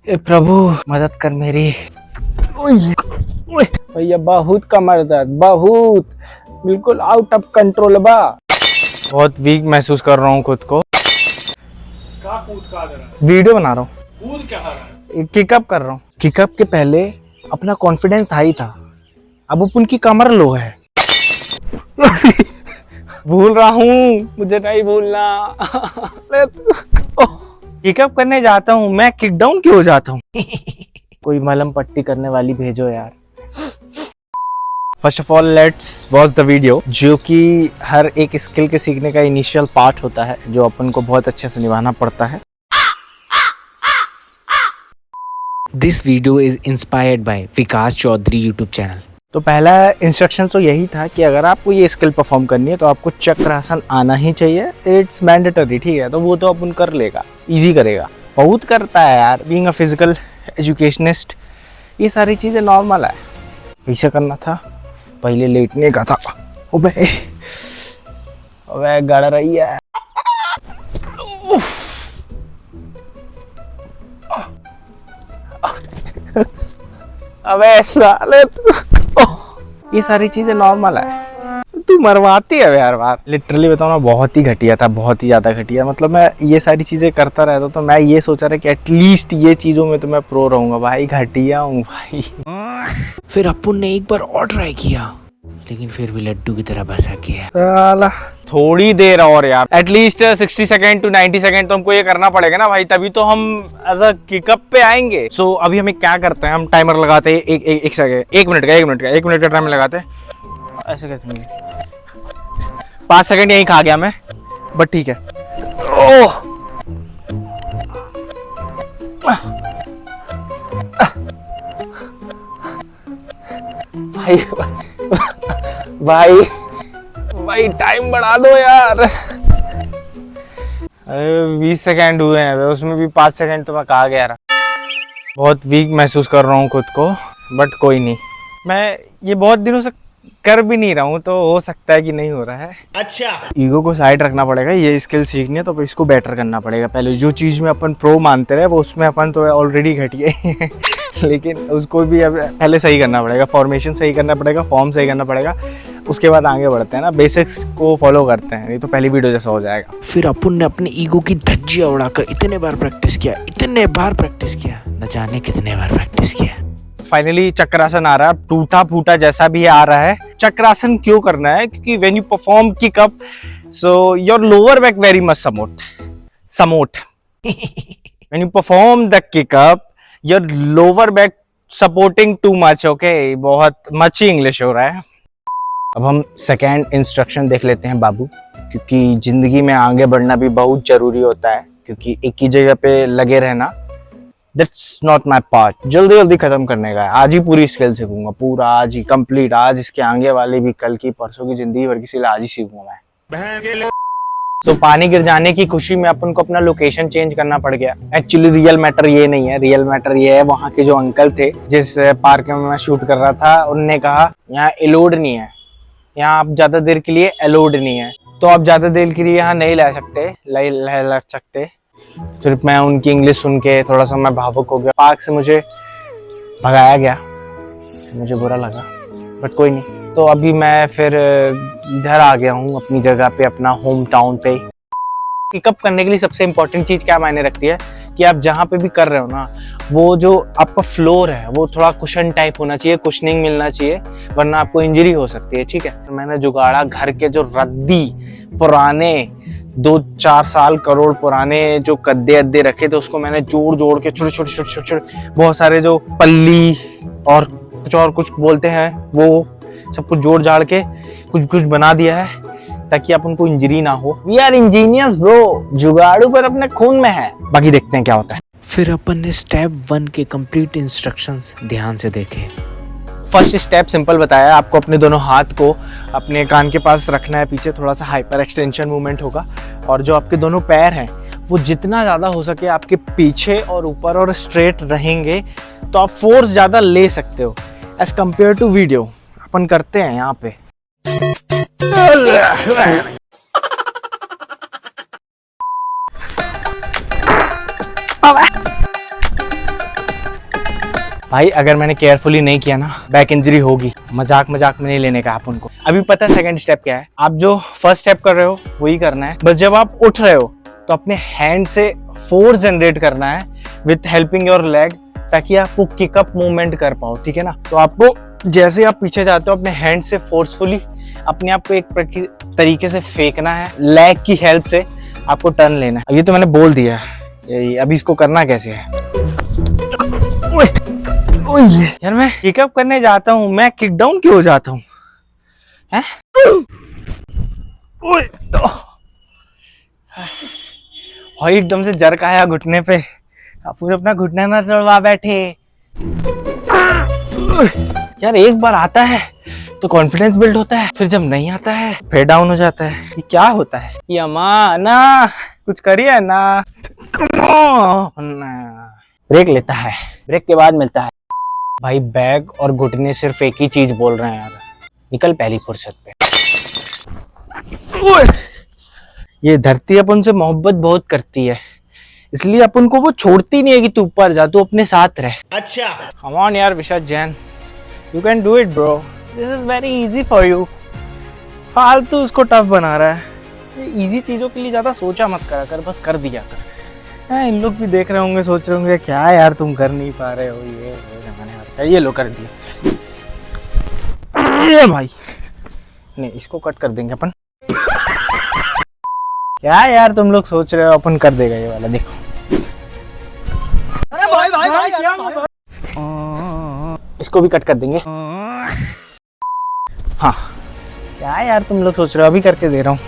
ए प्रभु मदद कर मेरी। भैया बहुत कमर दर्द, बहुत बिल्कुल आउट ऑफ कंट्रोल बा। बहुत वीक महसूस कर रहा हूँ खुद को। क्या कूद का रहा है? वीडियो बना रहा हूँ, कूद क्या रहा है? किकअप कर रहा हूँ। किकअप के पहले अपना कॉन्फिडेंस हाई था, अब उनकी कमर लो है। भूल रहा हूँ, मुझे नहीं भूलना। किकअप करने जाता हूँ मैं, किक डाउन क्यों हो जाता हूँ? कोई मलहम पट्टी करने वाली भेजो यार। First of all let's watch the video, जो कि हर एक स्किल के सीखने का इनिशियल पार्ट होता है, जो अपन को बहुत अच्छे से निभाना पड़ता है। This video is inspired by Vikas Chaudhary YouTube channel. तो पहला इंस्ट्रक्शन तो यही था कि अगर आपको ये स्किल परफॉर्म करनी है तो आपको चक्रासन आना ही चाहिए। इट्स मैंडेटरी, ठीक है? तो वो तो अपन कर लेगा, इजी करेगा। बहुत करता है यार, बीइंग अ फिजिकल एजुकेशनिस्ट ये सारी चीज़ें नॉर्मल है। ऐसा करना था, पहले लेटने का था। अबे गड़ रही है। अबे साले ये सारी चीजें नॉर्मल है, तू मरवाती है यार बार। लिटरली बताऊँ ना, बहुत ही घटिया था, बहुत ही ज़्यादा घटिया। मतलब मैं ये सारी चीज़ें करता रहता तो मैं ये सोचा रहा कि एटलीस्ट ये चीज़ों में तो मैं प्रो रहूँगा। भाई घटिया हूँ भाई। फिर अपुन ने एक बार और ट्राई किया, लेकिन फिर भी लड्डू की तरह बसा गया। साला थोड़ी देर और यार, एटलीस्ट 60 सेकेंड टू 90 सेकेंड तो हमको ये करना पड़ेगा ना भाई, तभी तो हम एज अ किकअप पे आएंगे। सो अभी हमें क्या करते हैं, हम टाइमर लगाते हैं एक सेकेंड, 1 मिनट का टाइमर लगाते हैं। ऐसे कैसे नहीं, 5 सेकेंड यहीं खा गया मैं, बट ठीक है। ओह भाई भाई भाई टाइम बढ़ा दो यार। अरे 20 सेकेंड हुए हैं, उसमें भी 5 सेकेंड तो मैं कहा गया रहा। बहुत वीक महसूस कर रहा हूँ खुद को, बट कोई नहीं। मैं ये बहुत दिनों से कर भी नहीं रहा हूँ, तो हो सकता है कि नहीं हो रहा है। अच्छा, ईगो को साइड रखना पड़ेगा। ये स्किल सीखनी है तो इसको बेटर करना पड़ेगा। पहले जो चीज़ में अपन प्रो मानते रहे वो उसमें अपन तो ऑलरेडी घटिए। लेकिन उसको भी अब पहले सही करना पड़ेगा, फॉर्मेशन सही करना पड़ेगा, फॉर्म सही करना पड़ेगा, उसके बाद आगे बढ़ते हैं ना। बेसिक्स को फॉलो करते हैं, नहीं तो पहली वीडियो जैसा हो जाएगा। फिर अपुन ने अपनी ईगो की धज्जियां उड़ाकर इतने बार प्रैक्टिस किया, न जाने कितने बार प्रैक्टिस किया। फाइनली चक्रासन आ रहा है, टूटा फूटा जैसा भी आ रहा है। चक्रासन क्यों करना है? क्योंकि when you perform kickup, so your lower back very much smooth. When you perform the kickup, your lower back supporting too much. Okay, बहुत मच ही इंग्लिश हो रहा है। अब हम सेकेंड इंस्ट्रक्शन देख लेते हैं बाबू, क्योंकि जिंदगी में आगे बढ़ना भी बहुत जरूरी होता है। क्योंकि एक ही जगह पे लगे रहना, दैट्स नॉट माई पार्ट। जल्दी जल्दी खत्म करने का है। आज ही पूरी स्किल सीखूंगा, पूरा आज ही कंप्लीट। आज इसके आगे वाली भी, कल की, परसों की, जिंदगी भर की स्किल आज ही सीखूंगा मैं। तो पानी गिर जाने की खुशी में अपन को अपना लोकेशन चेंज करना पड़ गया। एक्चुअली रियल मैटर ये नहीं है, रियल मैटर ये है, वहाँ के जो अंकल थे जिस पार्क में मैं शूट कर रहा था, उनने कहा यहाँ अलाउड नहीं है, यहाँ आप ज्यादा देर के लिए अलाउड नहीं है, तो आप ज्यादा देर के लिए यहाँ नहीं ला सकते। सिर्फ मैं उनकी इंग्लिश सुन के थोड़ा सा मैं भावुक हो गया। पार्क से मुझे भगाया गया, मुझे बुरा लगा, बट कोई नहीं। तो अभी मैं फिर इधर आ गया हूँ अपनी जगह पे, अपना होम टाउन पे। पिकअप करने के लिए सबसे इम्पोर्टेंट चीज़ क्या मायने रखती है कि आप जहाँ पे भी कर रहे हो ना, वो जो आपका फ्लोर है वो थोड़ा कुशन टाइप होना चाहिए, कुशनिंग मिलना चाहिए, वरना आपको इंजरी हो सकती है। ठीक है, तो मैंने जुगाड़ा घर के जो रद्दी पुराने 2-4 साल करोड़ पुराने जो गद्दे अद्दे रखे थे, उसको मैंने जोड़ के छोटे बहुत सारे जो पल्ली और कुछ बोलते हैं, वो सब कुछ जोड़ जाड़ के कुछ बना दिया है, ताकि आप उनको इंजरी ना हो। वी आर इंजीनियर्स ब्रो, जुगाड़ू पर अपने खून में है। बाकी देखते हैं क्या होता है। फिर अपन ने स्टेप 1 के कंप्लीट इंस्ट्रक्शंस ध्यान से देखे। फर्स्ट स्टेप सिंपल बताया आपको, अपने दोनों हाथ को अपने कान के पास रखना है, पीछे थोड़ा सा हाइपर एक्सटेंशन मूवमेंट होगा, और जो आपके दोनों पैर हैं वो जितना ज़्यादा हो सके आपके पीछे और ऊपर और स्ट्रेट रहेंगे, तो आप फोर्स ज़्यादा ले सकते हो एज कम्पेयर टू वीडियो। अपन करते हैं यहाँ पे। भाई अगर मैंने केयरफुली नहीं किया ना बैक इंजरी होगी। मजाक मजाक में नहीं लेने का आप उनको। अभी पता है सेकंड स्टेप क्या है? आप जो फर्स्ट स्टेप कर रहे हो वही करना है। बस जब आप उठ रहे हो तो अपने हैंड से फोर्स जनरेट करना है विथ हेल्पिंग योर लेग, ताकि आप वो किकअप मूवमेंट कर पाओ, ठीक है ना। तो आपको जैसे आप पीछे जाते हो अपने हैंड से फोर्सफुली अपने आप को एक तरीके से फेंकना है, लेग की हेल्प से आपको टर्न लेना है। ये तो मैंने बोल दिया है, अभी इसको करना कैसे है? ओए, ओए यार मैं किकअप करने जाता हूँ, मैं किक डाउन क्यों हो जाता हूँ? हैं? ओए, भाई एकदम से जर्क आया घुटने पे। आप पूरे अपना घुटना ना तोड़वा बैठे। यार एक बार आता है तो कॉन्फिडेंस बिल्ड होता है, फिर जब नहीं आता है फिर डाउन हो जाता है। ये क्या होता है? ये अम्मा ना कुछ करिए ना। ब्रेक लेता है, ब्रेक के बाद मिलता है। भाई बैग और घुटने सिर्फ एक ही चीज बोल रहे हैं यार, निकल पहली फुर्सत पे। ये धरती अपन से मोहब्बत बहुत करती है, इसलिए अपन को वो छोड़ती नहीं है कि तू ऊपर जा, तू अपने साथ रह। अच्छा कम ऑन यार Vishal Jain, you can do it bro, this is very easy for you. फालतू उसको टफ बना रहा है। ये इजी चीजों के लिए ज्यादा सोचा मत करा कर, बस कर दिया कर। इन लोग भी देख रहे होंगे, सोच रहे होंगे क्या यार तुम कर नहीं पा रहे हो, ये लो कर दिया। ये भाई नहीं, इसको कट कर देंगे अपन। क्या यार तुम लोग सोच रहे हो अपन कर देगा ये वाला, देखो। अरे भाई भाई भाई क्या? इसको भी कट कर देंगे। हाँ क्या यार तुम लोग सोच रहे हो, अभी करके दे रहा हूँ।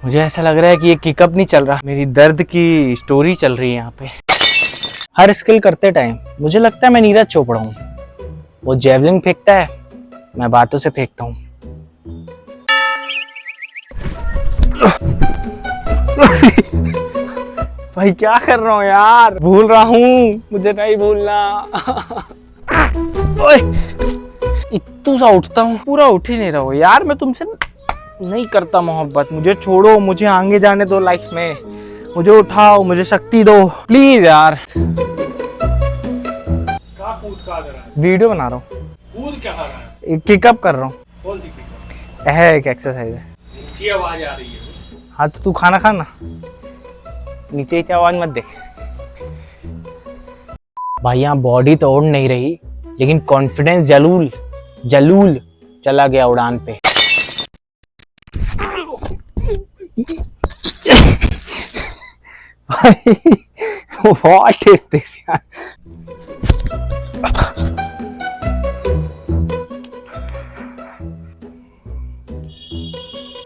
मुझे ऐसा लग रहा है कि ये किकअप नहीं चल रहा, मेरी दर्द की स्टोरी चल रही है यहाँ पे। हर स्किल करते टाइम मुझे लगता है मैं नीरज चोपड़ा हूँ। वो जेवलिन फेंकता है, मैं बातों से फेंकता हूँ। भाई क्या कर रहा हूँ यार, भूल रहा हूँ, मुझे नहीं भूलना। ओए इत्तू सा उठता हूँ, पूरा उठ ही नहीं रहा हो यार। मैं तुमसे नहीं करता मोहब्बत, मुझे छोड़ो, मुझे आगे जाने दो लाइफ में, मुझे उठाओ, मुझे शक्ति दो प्लीज यार। कूद का रहा है? वीडियो बना रहा हूँ। कूद क्या रहा है? किकअप कर रहा हूँ। कौन सी किक? है एक एक्सरसाइज है। नीचे आवाज आ रही है। हाँ तो तू खाना खाना, नीचे ही आवाज मत देख। भाई यहाँ बॉडी तो उड़ नहीं रही, लेकिन कॉन्फिडेंस जलूल जलूल चला गया उड़ान पे। What is this यार?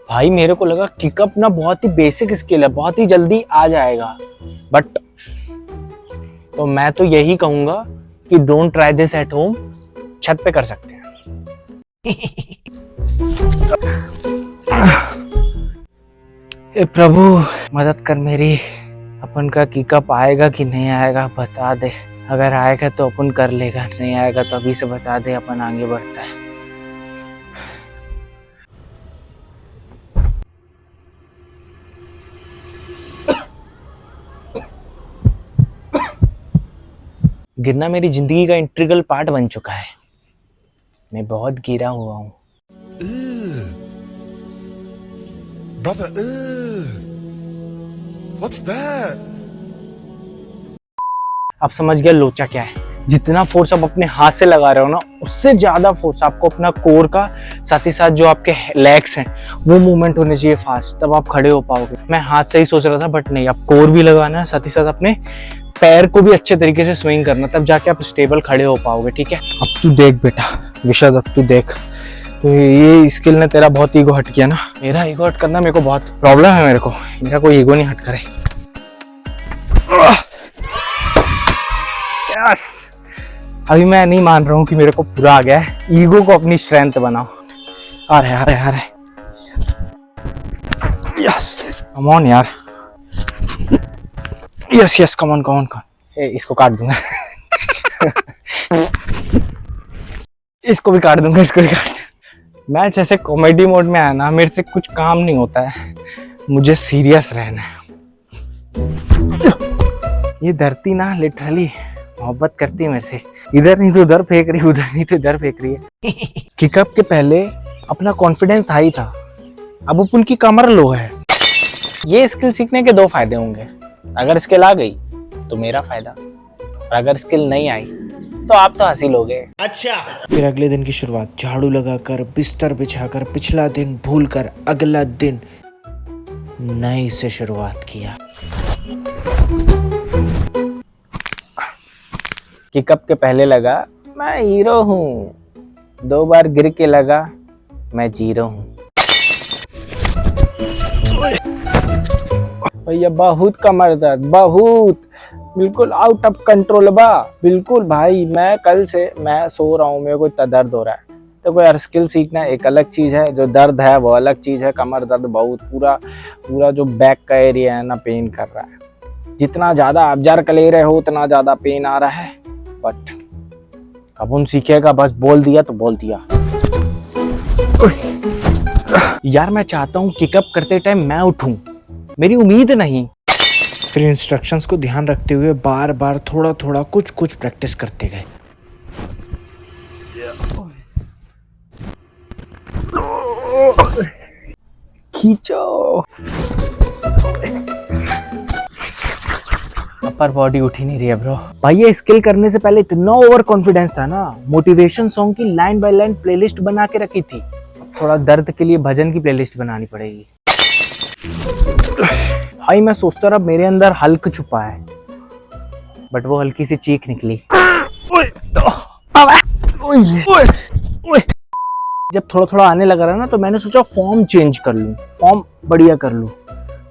भाई मेरे को लगा किकअप ना बहुत ही बेसिक स्किल है, बहुत ही जल्दी आ जाएगा, बट तो मैं तो यही कहूंगा कि don't try this at home. छत पे कर सकते हैं। ए प्रभु मदद कर मेरी, अपन का किकअप आएगा कि नहीं आएगा बता दे। अगर आएगा तो अपन कर लेगा, नहीं आएगा तो अभी से बता दे, अपन आगे बढ़ता है। गिरना मेरी जिंदगी का इंटीग्रल पार्ट बन चुका है। मैं बहुत गिरा हुआ हूँ। Brother, what's that? आप समझ गया लोचा क्या है? जितना फोर्स आप अपने हाथ से लगा रहे हो ना, उससे ज्यादा फोर्स आपको अपना कोर का, साथ ही साथ जो आपके लेग्स हैं वो मूवमेंट होने चाहिए फास्ट, तब आप खड़े हो पाओगे। मैं हाथ से ही सोच रहा था, बट नहीं, आप कोर भी लगाना है, साथ ही साथ अपने पैर को भी अच्छे तरीके से स्विंग करना, तब जाके आप स्टेबल खड़े हो पाओगे। ठीक है, अब तू देख बेटा विशाल, अब तू देख। तो ये स्किल ने तेरा बहुत ईगो हट किया ना। मेरा ईगो हट करना मेरे को बहुत प्रॉब्लम है, मेरे को मेरा कोई ईगो नहीं हट करे। यस, अभी मैं नहीं मान रहा हूँ कि मेरे को पूरा आ गया है। ईगो को अपनी स्ट्रेंथ बनाओ। आ रहे यस, कम ऑन यार, यस कम ऑन। इसको काट दूंगा। इसको भी काट दूंगा। मैच ऐसे कॉमेडी मोड में आया ना, मेरे से कुछ काम नहीं होता है। मुझे सीरियस रहना है। ये धरती ना लिटरली मोहब्बत करती है मेरे से, इधर नहीं तो उधर फेंक रही है, उधर नहीं तो इधर फेंक रही है। किकअप के पहले अपना कॉन्फिडेंस हाई था, अब उनकी कमर लो है। ये स्किल सीखने के दो फायदे होंगे, अगर स्किल आ गई तो मेरा फायदा, और अगर स्किल नहीं आई तो आप तो हासिल हो गए। फिर अगले दिन की शुरुआत झाड़ू लगाकर, बिस्तर बिछाकर, पिछला दिन भूलकर अगला दिन नई से शुरुआत किया। किकअप के पहले लगा मैं हीरो हूँ, 2 बार गिर के लगा मैं जीरो हूँ। भैया बहुत कमर दर्द, बहुत, बिल्कुल आउट ऑफ कंट्रोल बा, बिल्कुल भाई। मैं कल से मैं सो रहा हूँ, मेरे को इतना दर्द हो रहा है। तो कोई यार स्किल सीखना एक अलग चीज़ है, जो दर्द है वो अलग चीज़ है। कमर दर्द बहुत, पूरा जो बैक का एरिया है ना पेन कर रहा है। जितना ज़्यादा आप जर्क ले रहे हो उतना ज़्यादा पेन आ रहा है, बट अब उन सीखेगा, बस बोल दिया तो बोल दिया। यार मैं चाहता हूँ किकअप करते टाइम मैं उठूं, मेरी उम्मीद नहीं। फिर इंस्ट्रक्शंस को ध्यान रखते हुए बार बार थोड़ा थोड़ा कुछ प्रैक्टिस करते गए। खींचो। अपर बॉडी उठ ही नहीं रही है ब्रो। भाई ये स्किल करने से पहले इतना ओवर कॉन्फिडेंस था ना, मोटिवेशन सॉन्ग की लाइन बाय लाइन प्लेलिस्ट बना के रखी थी। थोड़ा दर्द के लिए भजन की प्लेलिस्ट बनानी पड़ेगी। भाई मैं सोचता रहा मेरे अंदर हल्क छुपा है, बट वो हल्की सी चीख निकली। जब थोड़ा थोड़ा आने लगा रहा ना, तो मैंने सोचा फॉर्म चेंज कर लूं, फॉर्म बढ़िया कर लूं।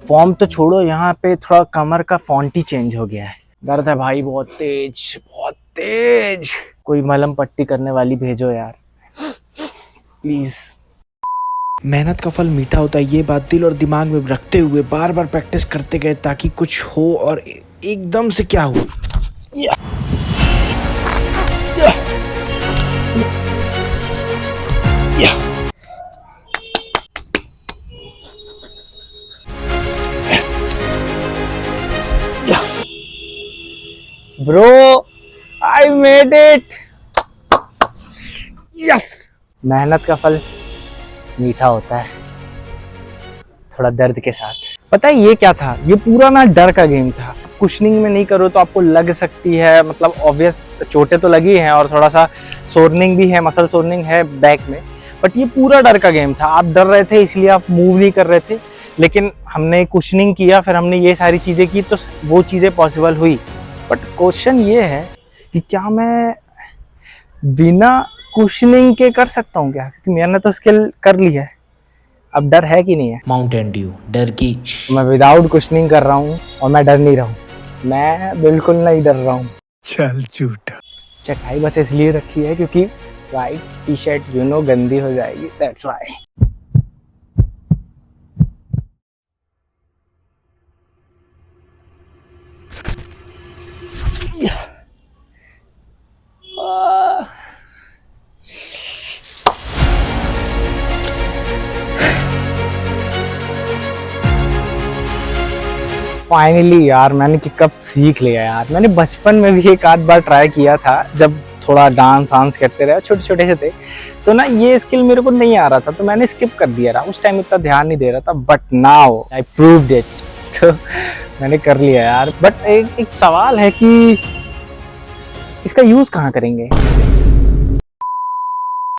फॉर्म तो छोड़ो, यहाँ पे थोड़ा कमर का फॉन्ट ही चेंज हो गया है। दर्द है भाई बहुत तेज, बहुत तेज। कोई मलहम पट्टी करने वाली भेजो यार प्लीज। मेहनत का फल मीठा होता है, ये बात दिल और दिमाग में रखते हुए बार बार प्रैक्टिस करते गए, ताकि कुछ हो। और एकदम से क्या हुआ, bro I made it, yes. मेहनत का फल मीठा होता है, थोड़ा दर्द के साथ। पता है ये क्या था, ये पूरा ना डर का गेम था। कुशनिंग में नहीं करो तो आपको लग सकती है, मतलब ऑब्वियस चोटें तो लगी हैं और थोड़ा सा सोरनिंग भी है, मसल सोरनिंग है बैक में, बट ये पूरा डर का गेम था। आप डर रहे थे इसलिए आप मूव नहीं कर रहे थे, लेकिन हमने कुशनिंग किया, फिर हमने ये सारी चीज़ें की तो वो चीज़ें पॉसिबल हुई। बट क्वेश्चन ये है कि क्या मैं बिना कुशनिंग के कर सकता हूँ क्या, क्योंकि मैंने तो स्किल कर ली है, अब डर है कि नहीं है। माउंटेन ड्यू डर की। मैं विदाउट कुशनिंग कर रहा हूँ और मैं डर नहीं रहा हूँ, मैं बिल्कुल नहीं डर रहा हूँ। चल झूठा। चटाई बस इसलिए रखी है क्योंकि वाइट टी शर्ट गंदी हो जाएगी, दैट्स व्हाई। फाइनली यार मैंने किकअप सीख लिया यार। मैंने बचपन में भी एक आध बार ट्राई किया था, जब थोड़ा डांस वांस करते रहे, छोटे छोटे से थे, तो ना ये स्किल मेरे को नहीं आ रहा था, तो मैंने स्किप कर दिया रहा। उस टाइम इतना ध्यान नहीं दे रहा था, but now I proved it, तो मैंने कर लिया यार। बट एक सवाल है कि इसका यूज कहाँ करेंगे।